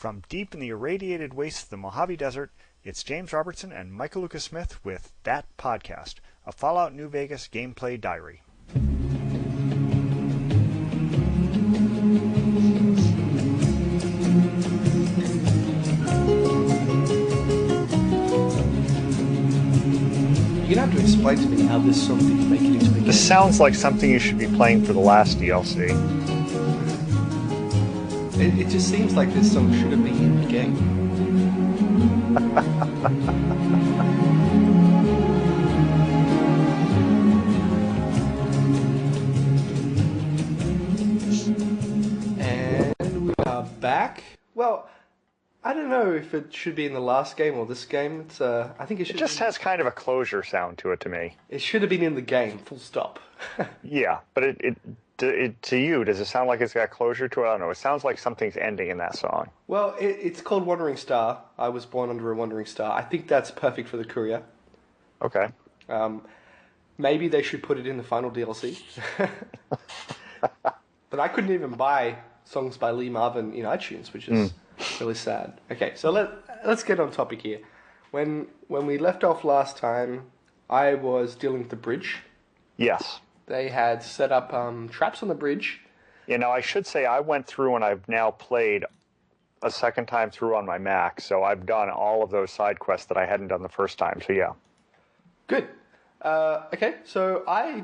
From deep in the irradiated wastes of the Mojave Desert, it's James Robertson and Michael Lucas Smith with That Podcast, a Fallout New Vegas gameplay diary. You're going to have to explain to me how this song didn't make it into the game. This sounds like something you should be playing for the last DLC. It just seems like this song should have been in the game. And we are back. Well, I don't know if it should be in the last game or this game. It's I think it should. It just has kind of a closure sound to it to me. It should have been in the game. Full stop. Yeah, but it to you, does it sound like it's got closure to it? I don't know. It sounds like something's ending in that song. Well, it's called Wandering Star. I was born under a wandering star. I think that's perfect for the courier. Okay. Maybe they should put it in the final DLC. But I couldn't even buy songs by Lee Marvin in iTunes, which is really sad. Okay, so let's get on topic here. When we left off last time, I was dealing with the bridge. Yes. They had set up traps on the bridge. You know, I should say I went through and I've now played a second time through on my Mac, so I've done all of those side quests that I hadn't done the first time, so yeah. Good. Okay, so I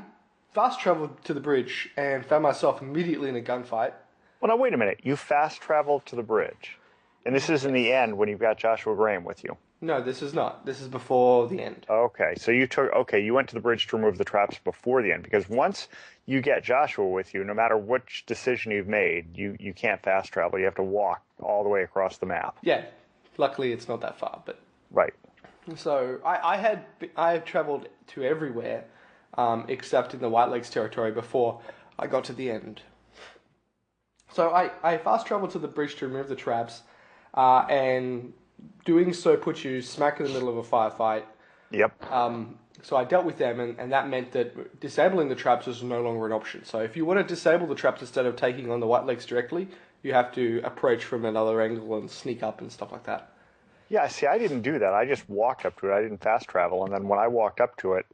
fast traveled to the bridge and found myself immediately in a gunfight. Well, now wait a minute. You fast traveled to the bridge, and this is in the end when you've got Joshua Graham with you. No, this is not. This is before the end. Okay, so you went to the bridge to remove the traps before the end, because once you get Joshua with you, no matter which decision you've made, you can't fast travel. You have to walk all the way across the map. Yeah, luckily it's not that far, but right. So I had traveled to everywhere, except in the White Lakes territory before I got to the end. So I fast traveled to the bridge to remove the traps, and doing so put you smack in the middle of a firefight. Yep. So I dealt with them, and that meant that disabling the traps was no longer an option. So if you want to disable the traps instead of taking on the White Lakes directly, you have to approach from another angle and sneak up and stuff like that. Yeah, see, I didn't do that. I just walked up to it. I didn't fast travel, and then when I walked up to it,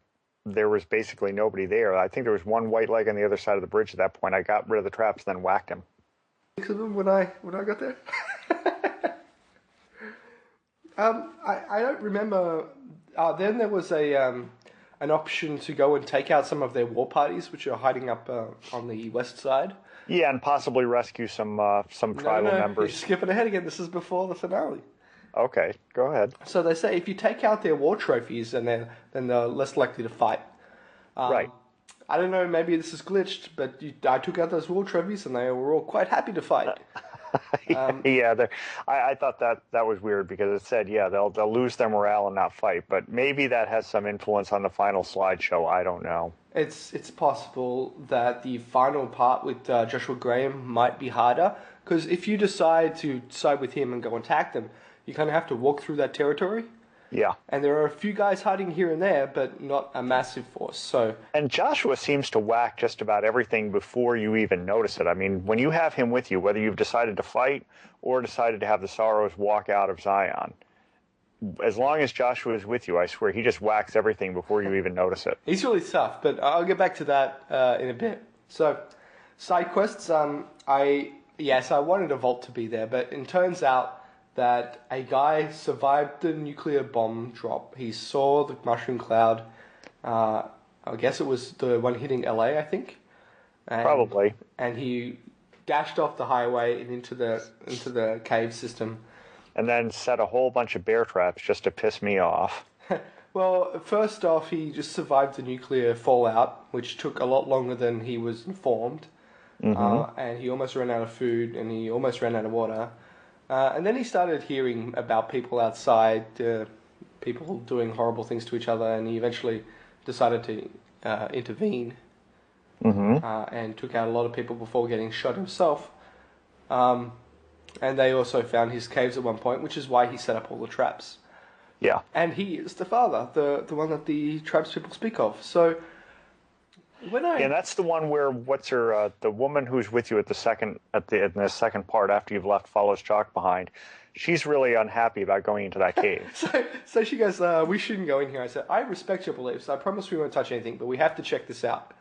there was basically nobody there. I think there was one white leg on the other side of the bridge at that point. I got rid of the traps, then whacked him. When I got there? I don't remember. Then there was an option to go and take out some of their war parties, which are hiding up on the west side. Yeah, and possibly rescue some tribal members. You're skipping ahead again. This is before the finale. Okay, go ahead. So they say if you take out their war trophies, then they're less likely to fight. Right. I don't know, maybe this is glitched, but I took out those war trophies and they were all quite happy to fight. Yeah, I thought that was weird because it said, yeah, they'll lose their morale and not fight, but maybe that has some influence on the final slideshow. I don't know. It's possible that the final part with Joshua Graham might be harder, because if you decide to side with him and go attack them, you kind of have to walk through that territory. Yeah. And there are a few guys hiding here and there, but not a massive force. So. And Joshua seems to whack just about everything before you even notice it. I mean, when you have him with you, whether you've decided to fight or decided to have the Sorrows walk out of Zion, as long as Joshua is with you, I swear, he just whacks everything before you even notice it. He's really tough, but I'll get back to that in a bit. So, side quests, I wanted a vault to be there, but it turns out that a guy survived the nuclear bomb drop. He saw the mushroom cloud. I guess it was the one hitting LA, I think. Probably. And he dashed off the highway and into the cave system. And then set a whole bunch of bear traps just to piss me off. Well, first off, he just survived the nuclear fallout, which took a lot longer than he was informed. Mm-hmm. And he almost ran out of food, and he almost ran out of water. And then he started hearing about people outside, people doing horrible things to each other, and he eventually decided to intervene and took out a lot of people before getting shot himself. And they also found his caves at one point, which is why he set up all the traps. Yeah. And he is the father, the one that the traps people speak of. So And that's the one where what's her the woman who's with you at in the second part after you've left follows Chalk behind. She's really unhappy about going into that cave. So she goes, we shouldn't go in here. I said, I respect your beliefs. I promise we won't touch anything, but we have to check this out.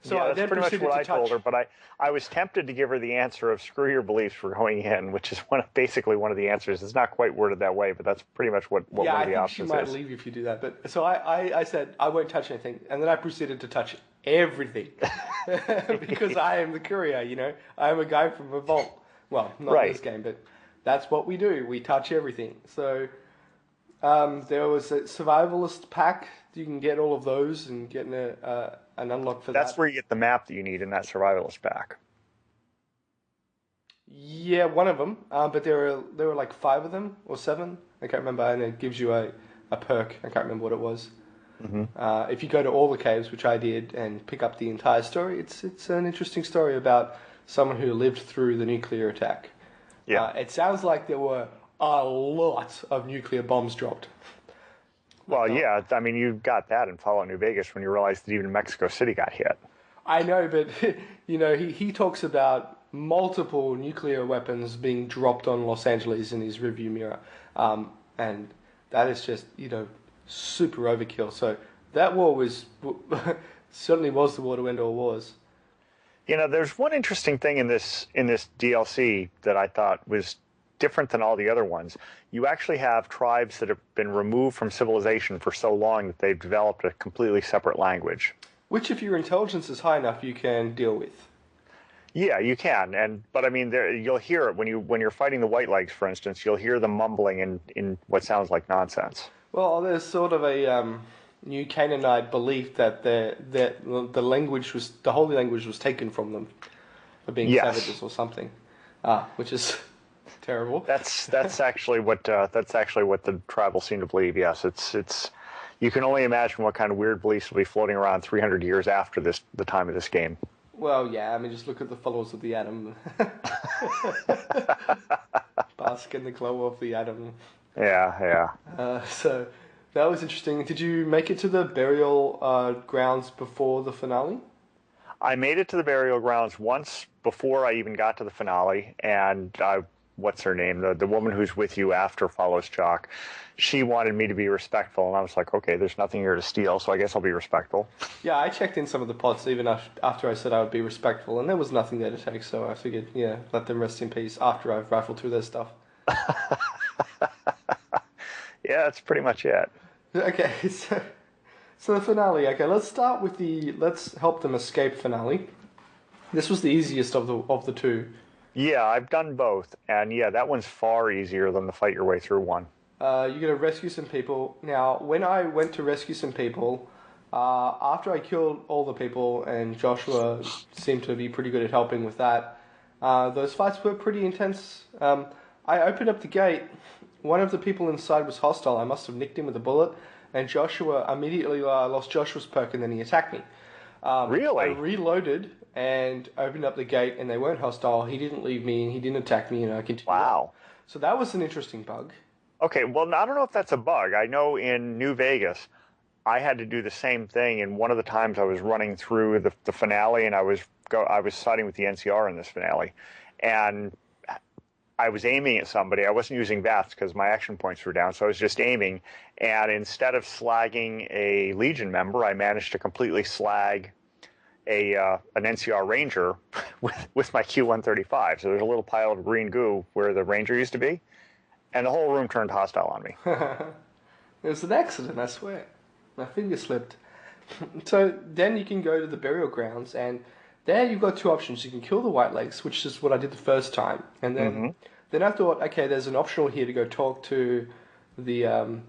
So yeah, I that's then pretty much what I told her, touch. but I was tempted to give her the answer of screw your beliefs for going in, which is basically one of the answers. It's not quite worded that way, but that's pretty much what one of the I think options she might is. leave if you do that. But so I said, I won't touch anything. And then I proceeded to touch everything. Because I am the courier, you know. I am a guy from a vault. Well, not in this game, but that's what we do. We touch everything. So there was a survivalist pack. You can get all of those and get an unlock for that. That's where you get the map that you need in that survivalist pack. Yeah, one of them. But there were like 5 of them or 7. I can't remember. And it gives you a perk. I can't remember what it was. Mm-hmm. If you go to all the caves, which I did, and pick up the entire story, it's an interesting story about someone who lived through the nuclear attack. Yeah. It sounds like there were a lot of nuclear bombs dropped. Well, yeah, I mean, you got that in Fallout New Vegas when you realized that even Mexico City got hit. I know, but you know, he talks about multiple nuclear weapons being dropped on Los Angeles in his review mirror, and that is just, you know, super overkill. So that war was certainly was the war to end all wars. You know, there's one interesting thing in this DLC that I thought was different than all the other ones. You actually have tribes that have been removed from civilization for so long that they've developed a completely separate language. Which, if your intelligence is high enough, you can deal with. Yeah, you can, but I mean, you'll hear it when you're fighting the Whitelegs, for instance. You'll hear them mumbling in what sounds like nonsense. Well, there's sort of a New Canaanite belief that the holy language was taken from them for being savages or something, which is terrible. That's actually what the tribal seem to believe. Yes, it's you can only imagine what kind of weird beliefs will be floating around 300 years after the time of this game. Well, yeah, I mean, just look at the followers of the Atom. Bask in the glow of the Atom. Yeah. So that was interesting. Did you make it to the burial grounds before the finale? I made it to the burial grounds once before I even got to the finale, and what's her name? The woman who's with you after follows Chalk. She wanted me to be respectful, and I was like, okay, there's nothing here to steal, so I guess I'll be respectful. Yeah, I checked in some of the pots even after I said I would be respectful, and there was nothing there to take, so I figured, yeah, let them rest in peace after I've rifled through their stuff. Yeah, that's pretty much it. Okay, so the finale. Okay, let's start with let's help them escape finale. This was the easiest of the two. Yeah, I've done both, and yeah, that one's far easier than the fight your way through one. You're going to rescue some people. Now, when I went to rescue some people, after I killed all the people, and Joshua seemed to be pretty good at helping with that, those fights were pretty intense. I opened up the gate. One of the people inside was hostile. I must have nicked him with a bullet, and Joshua immediately lost Joshua's perk, and then he attacked me. Really? I reloaded and opened up the gate, and they weren't hostile. He didn't leave me, and he didn't attack me, and I continued. Wow. So that was an interesting bug. Okay, well, I don't know if that's a bug. I know in New Vegas, I had to do the same thing, and one of the times I was running through the finale, and I was siding with the NCR in this finale, and I was aiming at somebody. I wasn't using VATS because my action points were down, so I was just aiming, and instead of slagging a Legion member, I managed to completely slag an NCR Ranger with my Q-135. So there's a little pile of green goo where the Ranger used to be, and the whole room turned hostile on me. It was an accident, I swear. My finger slipped. So then you can go to the burial grounds, and there you've got 2 options. You can kill the Whitelegs, which is what I did the first time, and then I thought, okay, there's an optional here to go talk to the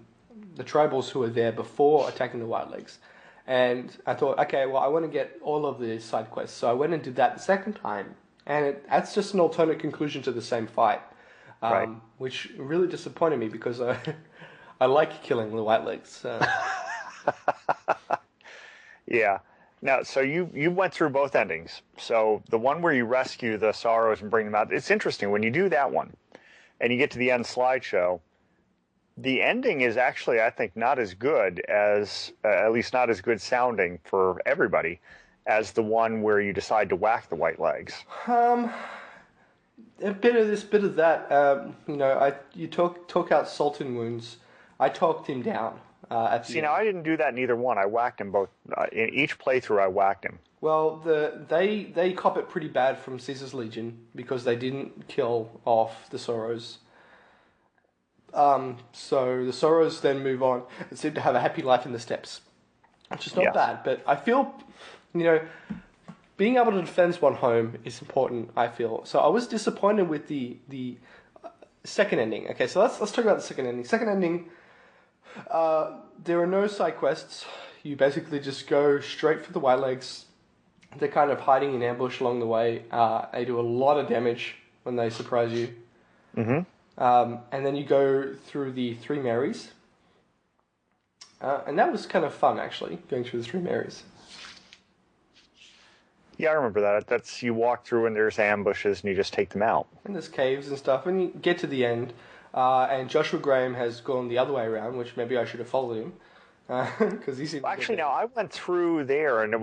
tribals who were there before attacking the Whitelegs. And I thought, okay, well, I want to get all of the side quests. So I went and did that the second time. And that's just an alternate conclusion to the same fight. Right. Which really disappointed me because I like killing the Whitelegs. Yeah. Now, so you went through both endings. So the one where you rescue the Sorrows and bring them out, it's interesting. When you do that one and you get to the end slideshow, the ending is actually, I think, not as good as, at least not as good sounding for everybody as the one where you decide to whack the white legs? A bit of this, bit of that. You talk out salt and wounds. I talked him down at the See, end. now I didn't do that in either one. I whacked him both. In each playthrough, I whacked him. Well, they cop it pretty bad from Caesar's Legion because they didn't kill off the Sorrows. So the Sorrows then move on and seem to have a happy life in the steppes, which is not bad. But I feel, being able to defend one home is important, I feel. So I was disappointed with the second ending. Okay, so let's talk about the second ending. Second ending, there are no side quests. You basically just go straight for the white legs. They're kind of hiding in ambush along the way. They do a lot of damage when they surprise you. Mm-hmm. And then you go through the Three Marys. And that was kind of fun, actually, going through the Three Marys. Yeah, I remember that. That's you walk through and there's ambushes and you just take them out. And there's caves and stuff. And you get to the end. And Joshua Graham has gone the other way around, which maybe I should have followed him. Because he seemed Actually, now I went through there and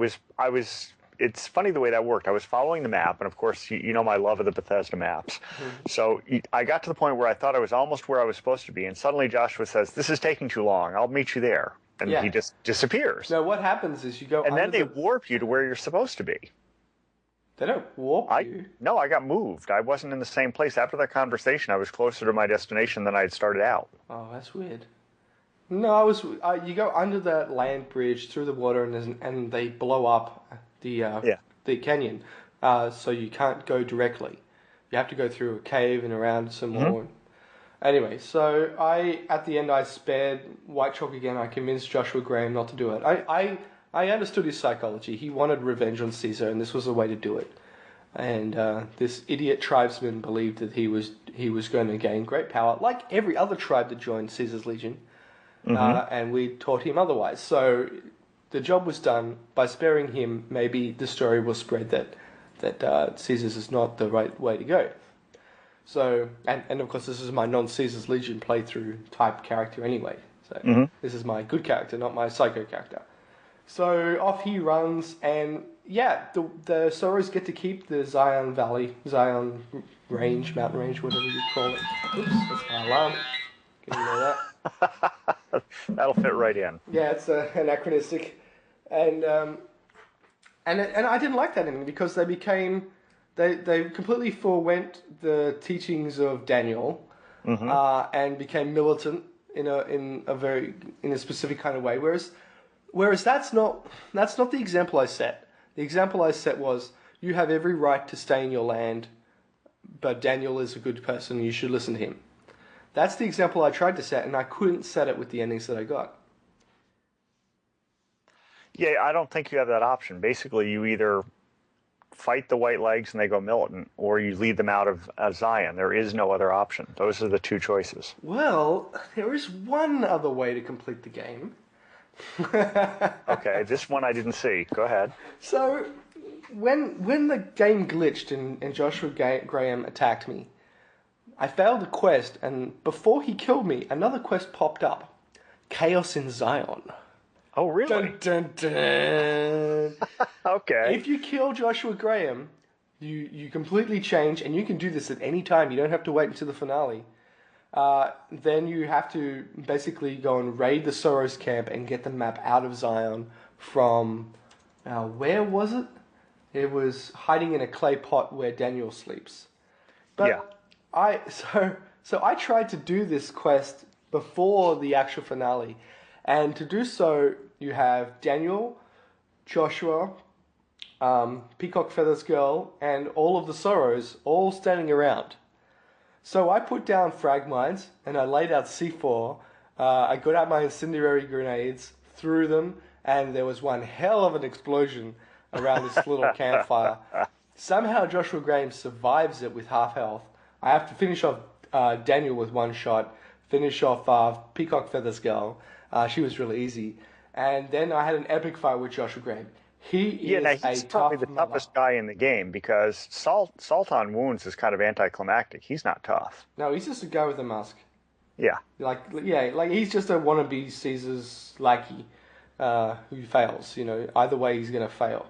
it's funny the way that worked. I was following the map, and of course, you know my love of the Bethesda maps. Mm-hmm. So I got to the point where I thought I was almost where I was supposed to be, and suddenly Joshua says, "This is taking too long. I'll meet you there." And he just disappears. No, what happens is you go and then they warp you to where you're supposed to be. They don't warp you. No, I got moved. I wasn't in the same place. After that conversation, I was closer to my destination than I had started out. Oh, that's weird. No, you go under that land bridge through the water, and they blow up the canyon, so you can't go directly. You have to go through a cave and around some more. Anyway, so at the end I spared White Chalk again. I convinced Joshua Graham not to do it. I understood his psychology. He wanted revenge on Caesar, and this was the way to do it. And this idiot tribesman believed that he was going to gain great power, like every other tribe that joined Caesar's Legion. And we taught him otherwise. So the job was done. By sparing him, maybe the story will spread that Caesar's is not the right way to go. So, and of course, this is my non-Caesar's Legion playthrough type character anyway. So this is my good character, not my psycho character. So off he runs, and the Sorrows get to keep the Zion Range, mountain range, whatever you call it. Oops, that's my alarm. Can you know that? That'll fit right in. Yeah, it's anachronistic, and I didn't like that ending because they completely forewent the teachings of Daniel, and became militant in a specific kind of way. Whereas that's not the example I set. The example I set was you have every right to stay in your land, but Daniel is a good person. You should listen to him. That's the example I tried to set, and I couldn't set it with the endings that I got. Yeah, I don't think you have that option. Basically, you either fight the white legs and they go militant, or you lead them out of Zion. There is no other option. Those are the two choices. Well, there is one other way to complete the game. Okay, this one I didn't see. Go ahead. So, when the game glitched and Joshua Graham attacked me, I failed a quest, and before he killed me, another quest popped up. Chaos in Zion. Oh, really? Dun, dun, dun. Okay. If you kill Joshua Graham, you completely change, and you can do this at any time. You don't have to wait until the finale. Then you have to basically go and raid the Sorrows camp and get the map out of Zion from... where was it? It was hiding in a clay pot where Daniel sleeps. But yeah. So I tried to do this quest before the actual finale, and to do so you have Daniel, Joshua, Peacock Feathers Girl, and all of the Sorrows all standing around. So I put down frag mines and I laid out C4. I got out my incendiary grenades, threw them, and there was one hell of an explosion around this little campfire. Somehow Joshua Graham survives it with half health. I have to finish off Daniel with one shot, finish off Peacock Feathers Girl. She was really easy. And then I had an epic fight with Joshua Graham. He's probably the toughest guy in the game because Salt on Wounds is kind of anticlimactic. He's not tough. No, he's just a guy with a mask. Yeah. Like he's just a wannabe Caesar's lackey who fails. Either way he's going to fail.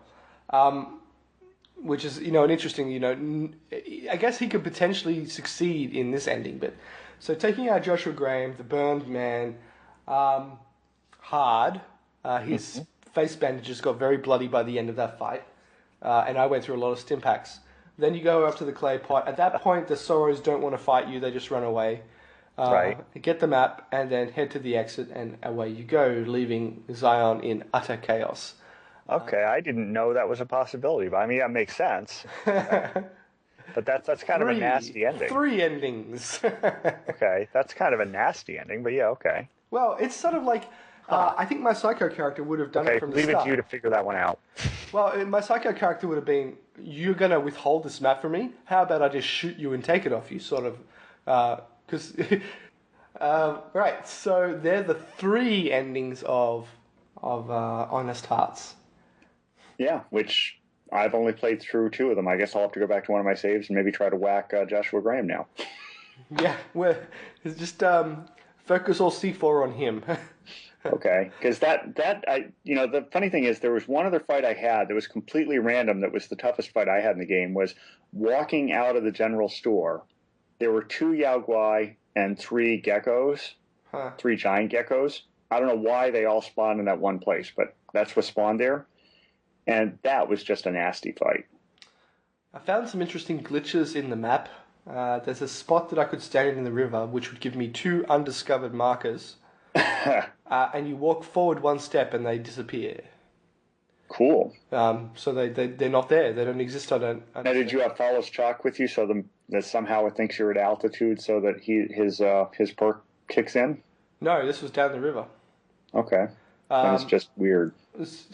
which is, an interesting, I guess he could potentially succeed in this ending. But so taking out Joshua Graham, the burned man, hard. His face bandages got very bloody by the end of that fight, and I went through a lot of stim packs. Then you go up to the clay pot. At that point, the Sorrows don't want to fight you; they just run away. Right. Get the map, and then head to the exit, and away you go, leaving Zion in utter chaos. Okay, I didn't know that was a possibility, but I mean that makes sense. But that's kind of a nasty ending. 3 endings. Okay, that's kind of a nasty ending, but yeah, okay. Well, it's sort of like I think my Psycho character would have done it from the start. Leave it to you to figure that one out. Well, my Psycho character would have been, you're going to withhold this map from me? How about I just shoot you and take it off you, sort of. Because, right, so they're the 3 endings of Honest Hearts. Yeah, which I've only played through 2 of them. I guess I'll have to go back to one of my saves and maybe try to whack Joshua Graham now. Yeah, it's just focus all C4 on him. Okay, because the funny thing is there was one other fight I had that was completely random that was the toughest fight I had in the game, was walking out of the general store. There were 2 Yao Guai and 3 geckos, 3 giant geckos. I don't know why they all spawned in that one place, but that's what spawned there. And that was just a nasty fight. I found some interesting glitches in the map. There's a spot that I could stand in the river, which would give me 2 undiscovered markers. And you walk forward 1 step and they disappear. Cool. So they're not there. They don't exist. I don't understand. Now, did you have Fowler's Chalk with you so that somehow it thinks you're at altitude so that his perk kicks in? No, this was down the river. Okay. That's just weird.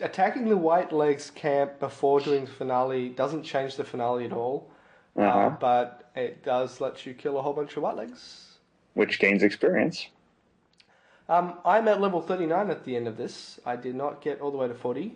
Attacking the White Legs camp before doing the finale doesn't change the finale at all. But it does let you kill a whole bunch of White Legs. Which gains experience. I'm at level 39 at the end of this. I did not get all the way to 40.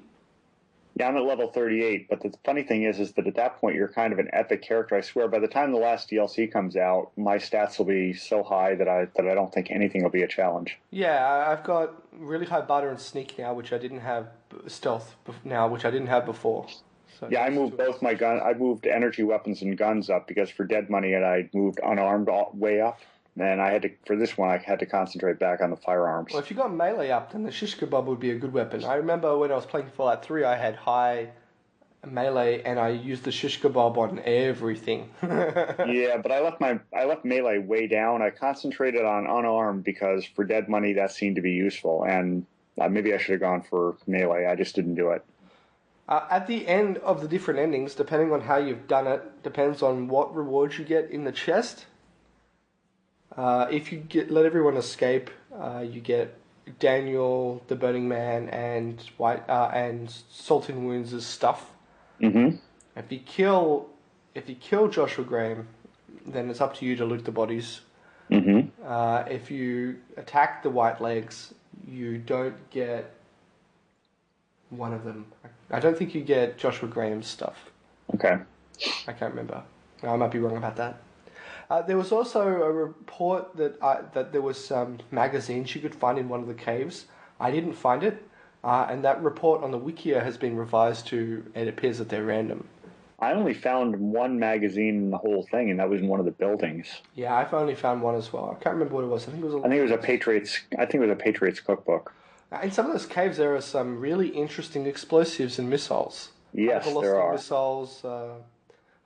Yeah, I'm at level 38, but the funny thing is that at that point you're kind of an epic character. I swear, by the time the last DLC comes out, my stats will be so high that I don't think anything will be a challenge. Yeah, I've got really high barter and sneak now, which I didn't have, stealth now, which I didn't have before. So yeah, I moved both my gun. I moved energy weapons and guns up because for dead money, and I moved unarmed way up. And for this one, I had to concentrate back on the firearms. Well, if you got melee up, then the shish kebab would be a good weapon. I remember when I was playing Fallout 3, I had high melee, and I used the shish kebab on everything. Yeah, but I left melee way down. I concentrated on unarmed because for dead money, that seemed to be useful. And maybe I should have gone for melee. I just didn't do it. At the end of the different endings, depending on how you've done it, depends on what rewards you get in the chest. If you let everyone escape, you get Daniel, the Burning Man, and Salt in Wounds' stuff. Mm-hmm. If you kill Joshua Graham, then it's up to you to loot the bodies. Mm-hmm. If you attack the White Legs, you don't get one of them. I don't think you get Joshua Graham's stuff. Okay. I can't remember. I might be wrong about that. There was also a report that there was some magazines you could find in one of the caves. I didn't find it, and that report on the Wikia has been revised to, it appears that they're random. I only found one magazine in the whole thing, and that was in one of the buildings. Yeah, I've only found one as well. I can't remember what it was. I think it was a Patriots cookbook. In some of those caves, there are some really interesting explosives and missiles. Yes, there are. Missiles,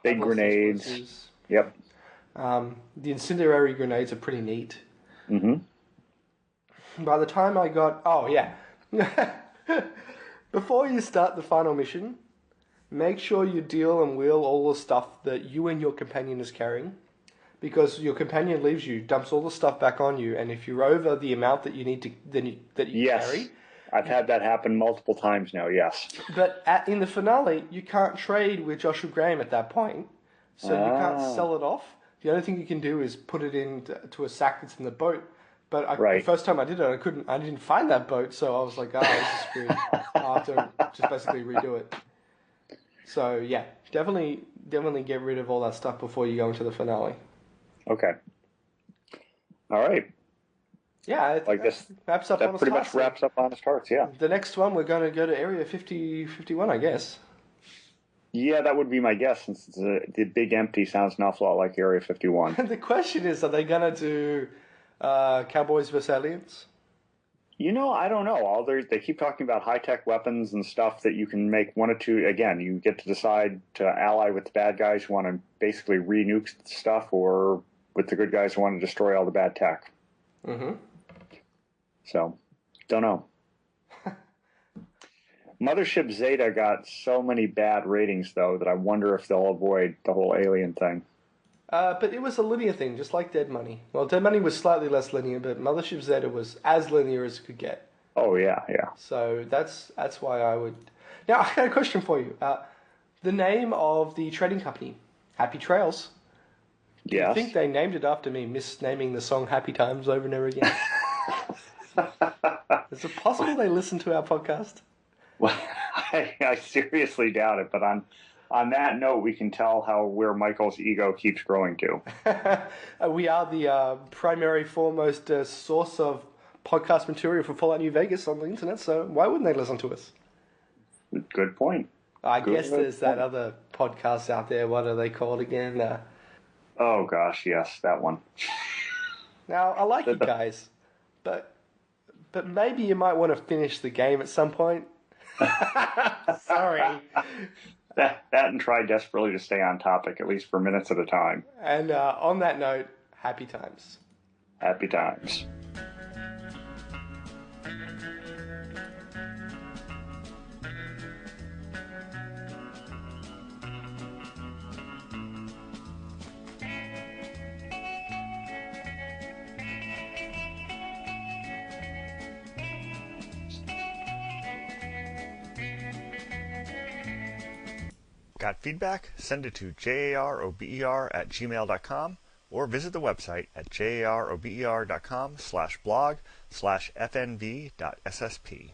big grenades. Explosives. Yep. The incendiary grenades are pretty neat. Mm-hmm. By the time I got... Oh, yeah. Before you start the final mission, make sure you deal and wheel all the stuff that you and your companion is carrying. Because your companion leaves you, dumps all the stuff back on you, and if you're over the amount that you need to carry... I've had that happen multiple times now, yes. But in the finale, you can't trade with Joshua Graham at that point, so you can't sell it off. The only thing you can do is put it into a sack that's in the boat. But the first time I did it, I didn't find that boat, so I was like, this is screwed. I'll have to just basically redo it. So yeah, definitely get rid of all that stuff before you go into the finale. Okay. All right. Yeah, wraps up. That pretty much wraps up Honest Hearts. Yeah. The next one, we're going to go to Area 51, I guess. Yeah, that would be my guess, since the Big Empty sounds an awful lot like Area 51. The question is, are they going to do Cowboys vs. Aliens? I don't know. They keep talking about high-tech weapons and stuff that you can make one or two. Again, you get to decide to ally with the bad guys who want to basically re-nuke stuff, or with the good guys who want to destroy all the bad tech. Mm-hmm. So, don't know. Mothership Zeta got so many bad ratings, though, that I wonder if they'll avoid the whole alien thing. But it was a linear thing, just like Dead Money. Well, Dead Money was slightly less linear, but Mothership Zeta was as linear as it could get. Oh, yeah, yeah. So that's why I would... Now, I got a question for you. The name of the trading company, Happy Trails. Do Yes. you think they named it after me misnaming the song Happy Times over and over again? Is it possible they listen to our podcast? Well, I seriously doubt it, but on that note, we can tell where Michael's ego keeps growing to. We are the primary, foremost source of podcast material for Fallout New Vegas on the internet, so why wouldn't they listen to us? Good point. I guess there's that other podcast out there. What are they called again? Oh, gosh, yes, that one. Now, I like you guys, but maybe you might want to finish the game at some point. Sorry. That and try desperately to stay on topic, at least for minutes at a time. And on that note, happy times. Happy times. Got feedback? Send it to jarober@gmail.com or visit the website at jarober.com/blog/fnv.ssp.